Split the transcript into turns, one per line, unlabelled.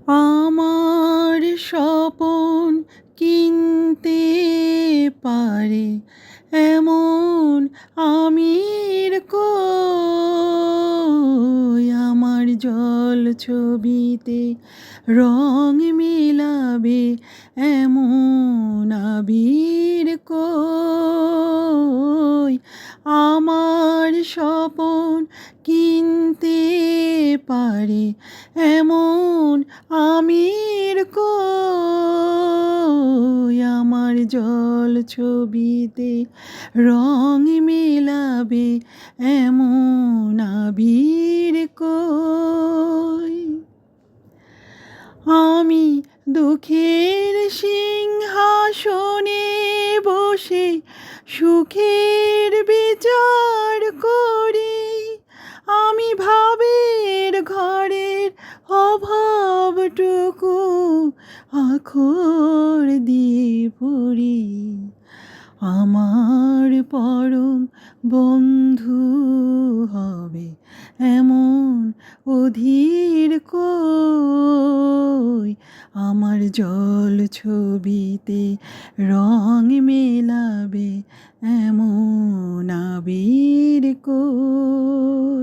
আমার স্বপন কিনতে পারে এমন আমির কই, আমার জল ছবিতে রং মেলাবে এমন আবির কই, আমার স্বপন কিনতে পারে এমন আমির কই, আমার জল ছবিতে রং মেলাবে এমন আবির কই। আমি দুঃখের সিংহাসনে বসে সুখের বিচার করি, আমি ভাবের ঘরের অভাবটুকু আখর দিয়ে পড়ি, আমার পরম বন্ধু হবে এমন অধীর কই, আমার জল ছবিতে রং মেলাবে এমন আবির কই।